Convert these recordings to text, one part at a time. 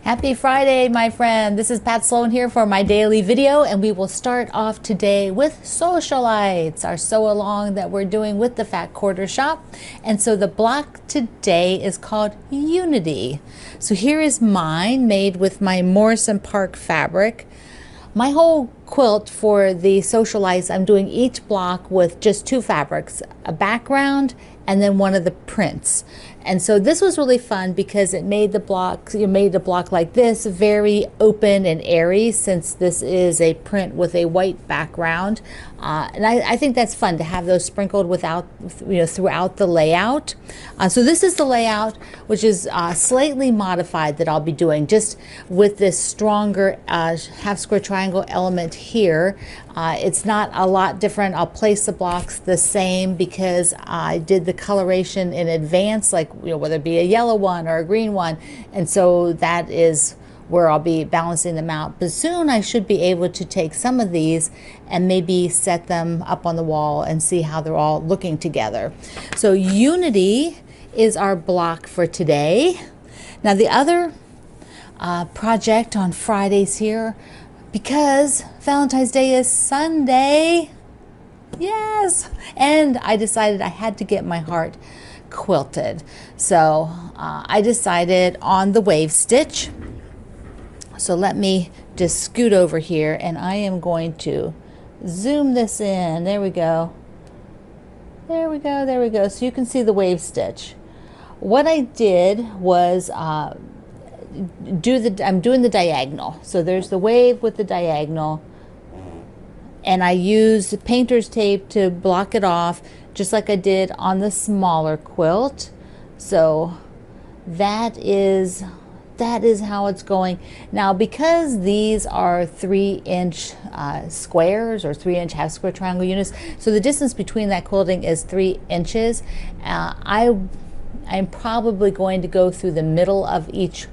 Happy Friday, my friend. This is Pat Sloan here for my daily video, and we will start off today with socialites, our sew along that we're doing with the Fat Quarter Shop. And so the block today is called Unity. So here is mine, made with my Morrison Park fabric. My whole quilt for the socialites, I'm doing each block with just two fabrics, a background and then one of the prints. And so this was really fun because it made the block, like this very open and airy, since this is a print with a white background. And I think that's fun to have those sprinkled throughout the layout. So this is the layout, which is slightly modified, that I'll be doing just with this stronger half square triangle element here. It's not a lot different. I'll place the blocks the same because I did the coloration in advance, like whether it be a yellow one or a green one, and so that is where I'll be balancing them out. But soon I should be able to take some of these and maybe set them up on the wall and see how they're all looking together. So Unity is our block for today. Now the other project on Fridays here, because Valentine's Day is Sunday, yes, and I decided I had to get my heart quilted. So I decided on the wave stitch. So let me just scoot over here and I am going to zoom this in. There we go. There we go, there we go. So you can see the wave stitch. What I did was I'm doing the diagonal. So there's the wave with the diagonal, and I used painter's tape to block it off, just like I did on the smaller quilt. So that is how it's going. Now, because these are 3-inch squares or 3-inch half square triangle units, so the distance between that quilting is 3 inches. I'm probably going to go through the middle of each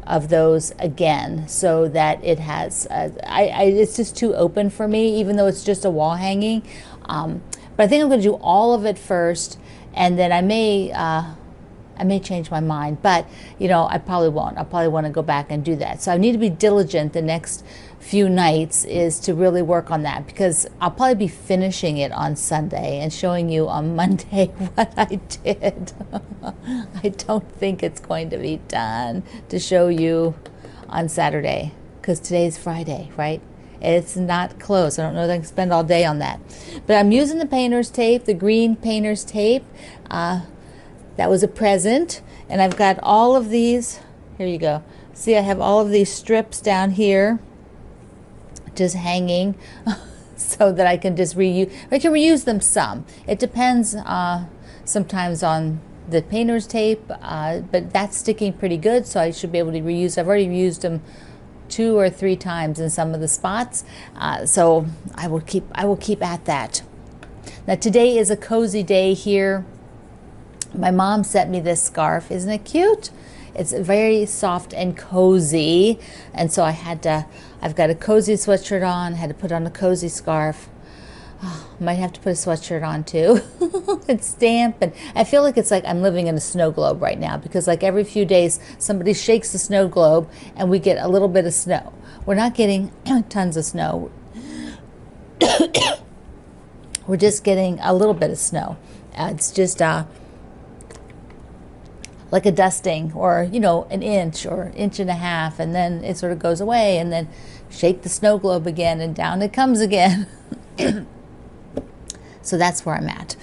of those again, so that it has it's just too open for me, even though it's just a wall hanging. But I think I'm going to do all of it first, and then I may change my mind, but I probably won't. I'll probably want to go back and do that. So I need to be diligent the next few nights is to really work on that, because I'll probably be finishing it on Sunday and showing you on Monday what I did. I don't think it's going to be done to show you on Saturday, because today's Friday, right? It's not closed. I don't know that I can spend all day on that. But I'm using the painter's tape, the green painter's tape. That was a present, and I've got all of these. Here you go. See, I have all of these strips down here just hanging so that I can just reuse. I can reuse them some. It depends sometimes on the painter's tape, but that's sticking pretty good, so I should be able to reuse. I've already used them 2 or 3 times in some of the spots, so I will keep at that. Now today is a cozy day here. My mom sent me this scarf. Isn't it cute? It's very soft and cozy, and so I've got a cozy sweatshirt on, had to put on a cozy scarf. Oh, might have to put a sweatshirt on too. It's damp, and I feel like it's like I'm living in a snow globe right now, because like every few days somebody shakes the snow globe and we get a little bit of snow. We're not getting tons of snow. We're just getting a little bit of snow. It's just like a dusting, or an inch or inch and a half, and then it sort of goes away, and then shake the snow globe again and down it comes again. So that's where I'm at.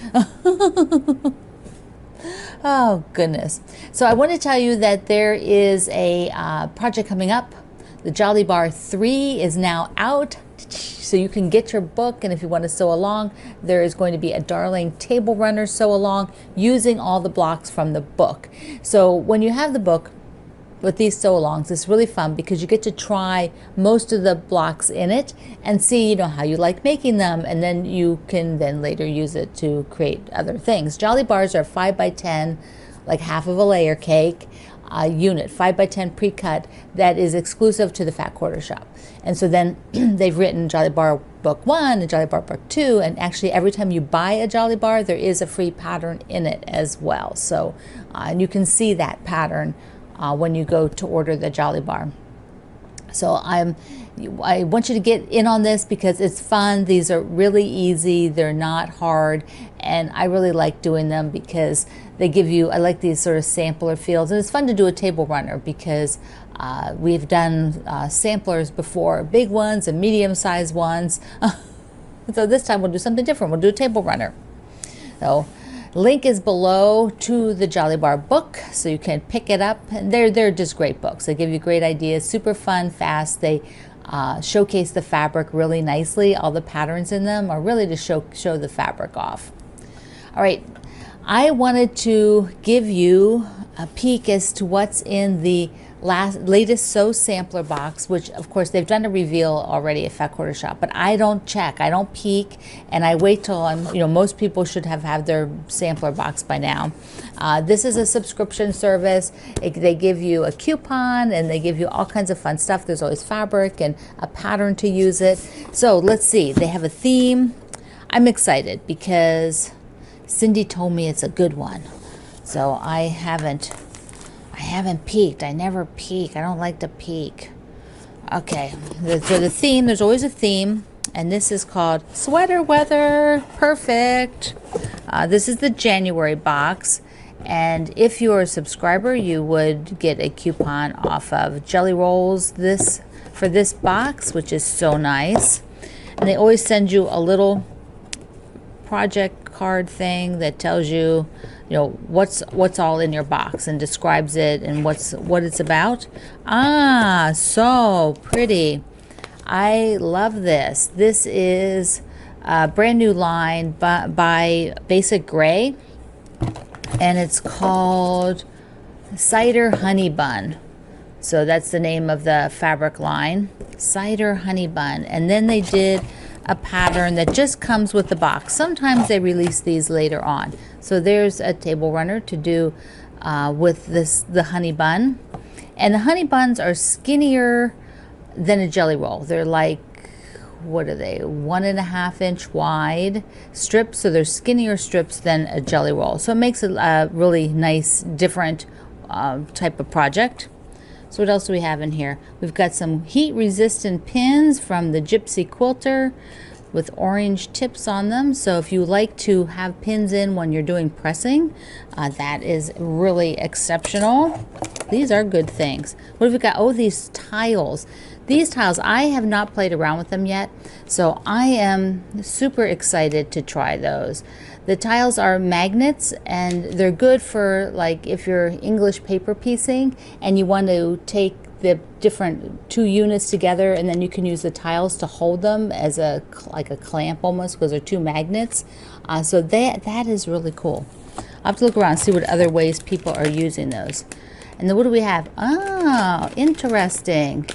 Oh goodness. So I want to tell you that there is a project coming up. The Jolly Bar 3 is now out, so you can get your book, and if you want to sew along, there is going to be a Darling table runner sew along using all the blocks from the book. So when you have the book with these sew alongs, it's really fun because you get to try most of the blocks in it and see how you like making them, and then you can then later use it to create other things. Jolly Bars are 5x10, like half of a layer cake. Unit, 5x10 pre-cut, that is exclusive to the Fat Quarter Shop. And so then they've written Jolly Bar Book 1 and Jolly Bar Book 2, and actually every time you buy a Jolly Bar, there is a free pattern in it as well. So and you can see that pattern when you go to order the Jolly Bar. So I want you to get in on this because it's fun. These are really easy. They're not hard. And I really like doing them because they give you, I like these sort of sampler fields. And it's fun to do a table runner because we've done samplers before, big ones and medium-sized ones. So this time we'll do something different. We'll do a table runner. So link is below to the Jolly Bar book, so you can pick it up. And they're just great books. They give you great ideas, super fun, fast. They showcase the fabric really nicely. All the patterns in them are really to show the fabric off. All right, I wanted to give you a peek as to what's in the latest Sew Sampler box, which of course they've done a reveal already at Fat Quarter Shop, but I don't check, I don't peek, and I wait till most people should have had their sampler box by now. This is a subscription service. They give you a coupon and they give you all kinds of fun stuff. There's always fabric and a pattern to use it. So let's see, they have a theme. I'm excited because Cindy told me it's a good one. So I haven't peeked. I never peek. I don't like to peek. Okay, for the theme, there's always a theme, and this is called Sweater Weather. Perfect. This is the January box, and if you're a subscriber, you would get a coupon off of Jelly Rolls for this box, which is so nice. And they always send you a little project card thing that tells you, what's all in your box and describes it and what it's about. Ah, so pretty. I love this. This is a brand new line by Basic Gray, and it's called Cider Honey Bun. So that's the name of the fabric line, Cider Honey Bun. And then they did a pattern that just comes with the box. Sometimes they release these later on. So there's a table runner to do with the honey bun. And the honey buns are skinnier than a jelly roll. They're like, what are they, 1.5 inch wide strips. So they're skinnier strips than a jelly roll. So it makes it a really nice, different type of project. So what else do we have in here? We've got some heat-resistant pins from the Gypsy Quilter with orange tips on them. So if you like to have pins in when you're doing pressing, that is really exceptional. These are good things. What have we got? Oh, these tiles. These tiles, I have not played around with them yet, so I am super excited to try those. The tiles are magnets, and they're good for, like, if you're English paper piecing and you want to take the different 2 units together, and then you can use the tiles to hold them as like a clamp almost, because they're 2 magnets. So that is really cool. I'll have to look around and see what other ways people are using those. And then what do we have? Oh, interesting.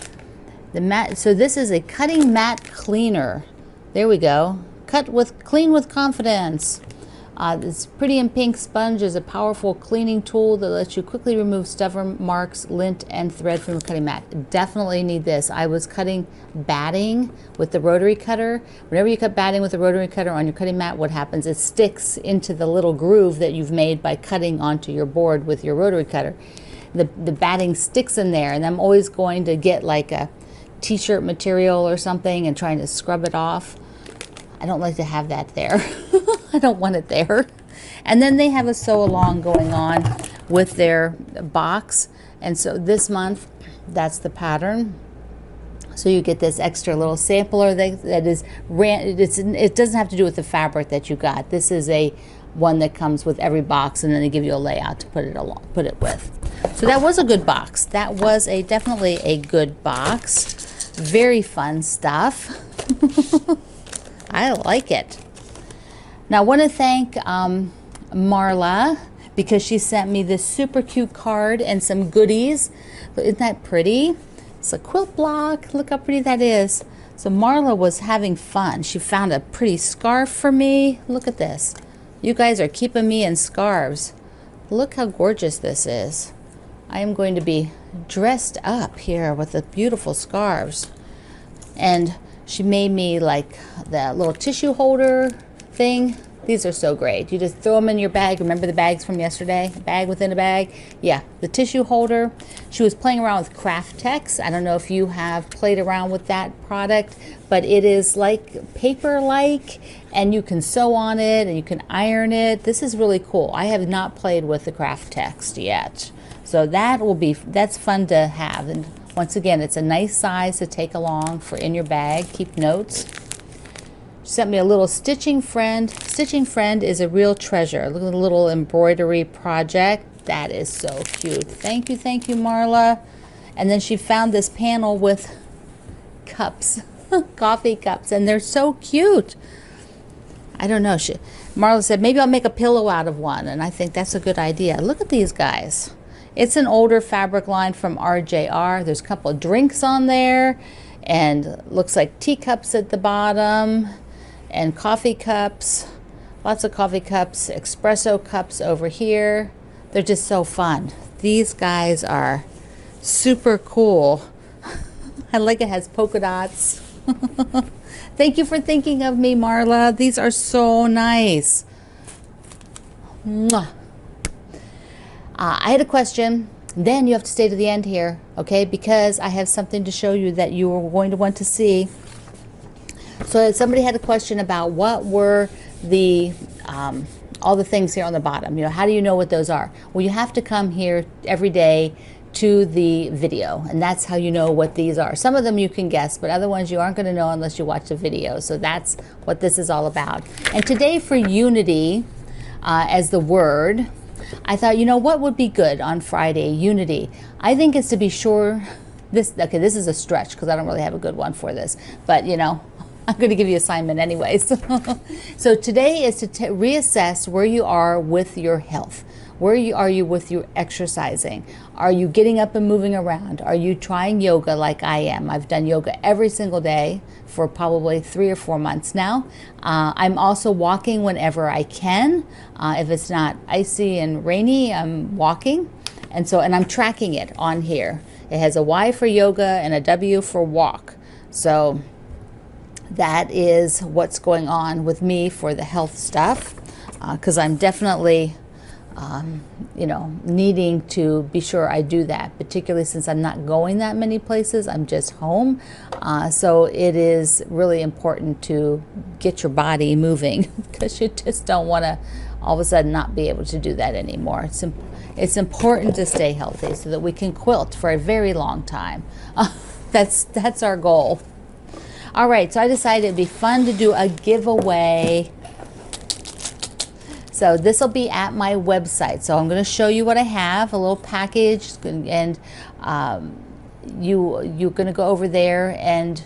The mat. So this is a cutting mat cleaner. There we go. Clean with confidence. This pretty and pink sponge is a powerful cleaning tool that lets you quickly remove stubborn marks, lint, and thread from your cutting mat. Definitely need this. I was cutting batting with the rotary cutter. Whenever you cut batting with a rotary cutter on your cutting mat, what happens? It sticks into the little groove that you've made by cutting onto your board with your rotary cutter. The batting sticks in there, and I'm always going to get like a t-shirt material or something and trying to scrub it off. I don't like to have that there. I don't want it there. And then they have a sew along going on with their box. And so this month, that's the pattern. So you get this extra little sampler that is, it doesn't have to do with the fabric that you got. This is one that comes with every box, and then they give you a layout to put it with. So that was a good box. That was definitely a good box. Very fun stuff. I like it. Now I want to thank Marla, because she sent me this super cute card and some goodies. Isn't that pretty? It's a quilt block. Look how pretty that is. So Marla was having fun. She found a pretty scarf for me. Look at this. You guys are keeping me in scarves. Look how gorgeous this is. I am going to be dressed up here with the beautiful scarves. And she made me like that little tissue holder thing These are so great. You just throw them in your bag. Remember the bags from yesterday? A bag within a bag? Yeah, the tissue holder. She was playing around with Craft Tex. I don't know if you have played around with that product, but it is like paper-like, and you can sew on it and you can iron it. This is really cool. I have not played with the Craft Tex yet. So that's fun to have. And once again, it's a nice size to take along for in your bag. Keep notes. She sent me a little stitching friend. Stitching friend is a real treasure. Look at the little embroidery project. That is so cute. Thank you, Marla. And then she found this panel with cups, coffee cups, and they're so cute. I don't know. Marla said, maybe I'll make a pillow out of one, and I think that's a good idea. Look at these guys. It's an older fabric line from RJR. There's a couple of drinks on there, and looks like teacups at the bottom, and coffee cups, lots of coffee cups, espresso cups over here. They're just so fun. These guys are super cool. I like it has polka dots. Thank you for thinking of me, Marla. These are so nice. Mwah. I had a question. Then you have to stay to the end here, okay? Because I have something to show you that you are going to want to see. So somebody had a question about what were the all the things here on the bottom. You know, how do you know what those are? Well, you have to come here every day to the video, and that's how you know what these are. Some of them you can guess, but other ones you aren't going to know unless you watch the video. So that's what this is all about. And today for unity as the word, I thought, you know, what would be good on Friday? Unity. I think it's to be sure this is a stretch because I don't really have a good one for this, but you know, I'm going to give you an assignment anyways. So today is to reassess where you are with your health. Where are you with your exercising? Are you getting up and moving around? Are you trying yoga like I am? I've done yoga every single day for probably 3 or 4 months now. I'm also walking whenever I can. If it's not icy and rainy, I'm walking. And I'm tracking it on here. It has a Y for yoga and a W for walk. So that is what's going on with me for the health stuff, because I'm definitely you know, needing to be sure I do that, particularly since I'm not going that many places. I'm just home. So it is really important to get your body moving because you just don't want to all of a sudden not be able to do that anymore. It's important to stay healthy so that we can quilt for a very long time. That's our goal. All right, so I decided it'd be fun to do a giveaway. So this will be at my website. So I'm going to show you what I have, a little package, and you're going to go over there and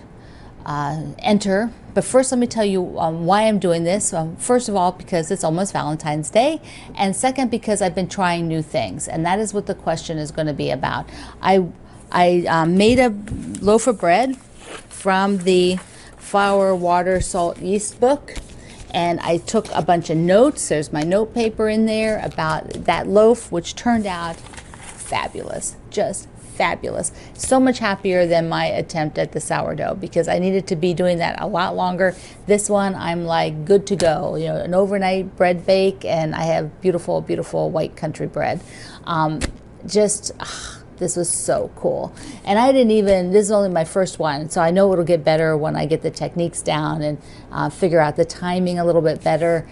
enter. But first, let me tell you why I'm doing this. First of all, because it's almost Valentine's Day, and second, because I've been trying new things, and that is what the question is going to be about. I made a loaf of bread from the Flour, Water, Salt, Yeast book. And I took a bunch of notes. There's my note paper in there about that loaf, which turned out fabulous, just fabulous. So much happier than my attempt at the sourdough because I needed to be doing that a lot longer. This one, I'm like good to go. You know, an overnight bread bake, and I have beautiful, beautiful white country bread. This was so cool. And this is only my first one, so I know it'll get better when I get the techniques down and figure out the timing a little bit better.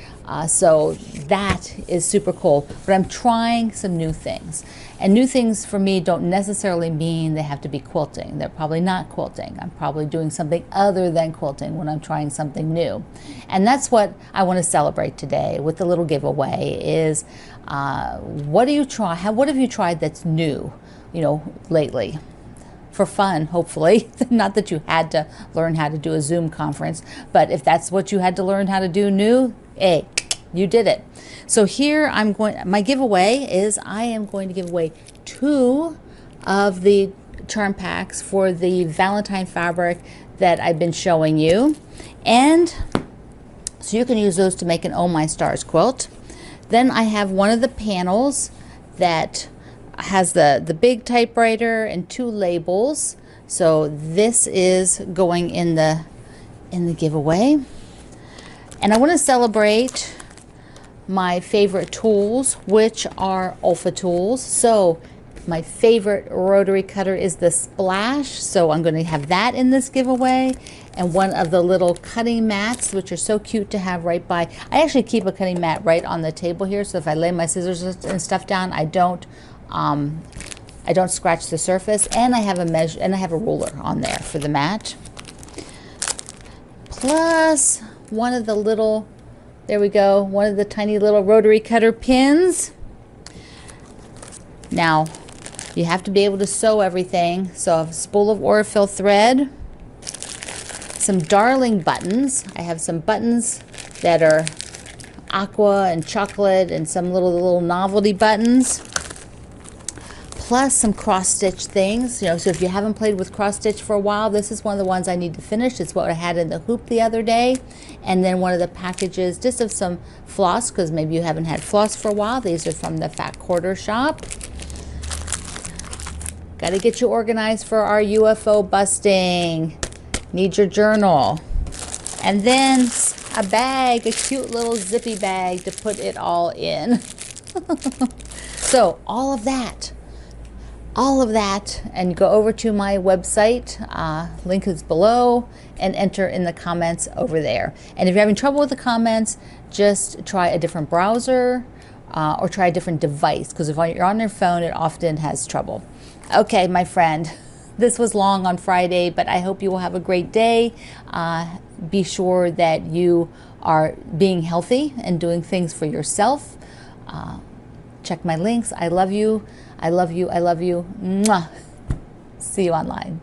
So that is super cool. But I'm trying some new things. And new things for me don't necessarily mean they have to be quilting. They're probably not quilting. I'm probably doing something other than quilting when I'm trying something new. And that's what I want to celebrate today with the little giveaway is what have you tried that's new? You know, lately, for fun, hopefully. Not that you had to learn how to do a Zoom conference, but if that's what you had to learn how to do new, hey, you did it. So here my giveaway is I am going to give away 2 of the charm packs for the Valentine fabric that I've been showing you. And so you can use those to make an Oh My Stars quilt. Then I have one of the panels that has the big typewriter and 2 labels. So this is going in the giveaway. And I want to celebrate my favorite tools, which are Olfa tools. So my favorite rotary cutter is the Splash, so I'm going to have that in this giveaway. And one of the little cutting mats, which are so cute to have right by. I actually keep a cutting mat right on the table here, so if I lay my scissors and stuff down, I don't scratch the surface. And I have a measure, and I have a ruler on there for the mat. Plus one of the little, there we go, one of the tiny little rotary cutter pins. Now, you have to be able to sew everything. So a spool of Orifil thread, some darling buttons. I have some buttons that are aqua and chocolate and some little novelty buttons. Plus some cross stitch things, you know, so if you haven't played with cross stitch for a while, this is one of the ones I need to finish. It's what I had in the hoop the other day. And then one of the packages just of some floss, because maybe you haven't had floss for a while. These are from the Fat Quarter Shop. Got to get you organized for our UFO busting. Need your journal. And then a bag, a cute little zippy bag to put it all in. So all of that, and go over to my website, link is below, and enter in the comments over there. And if you're having trouble with the comments, just try a different browser or try a different device, because if you're on your phone, it often has trouble. Okay, my friend, this was long on Friday, but I hope you will have a great day. Be sure that you are being healthy and doing things for yourself. Check my links. I love you. I love you. I love you. Mwah. See you online.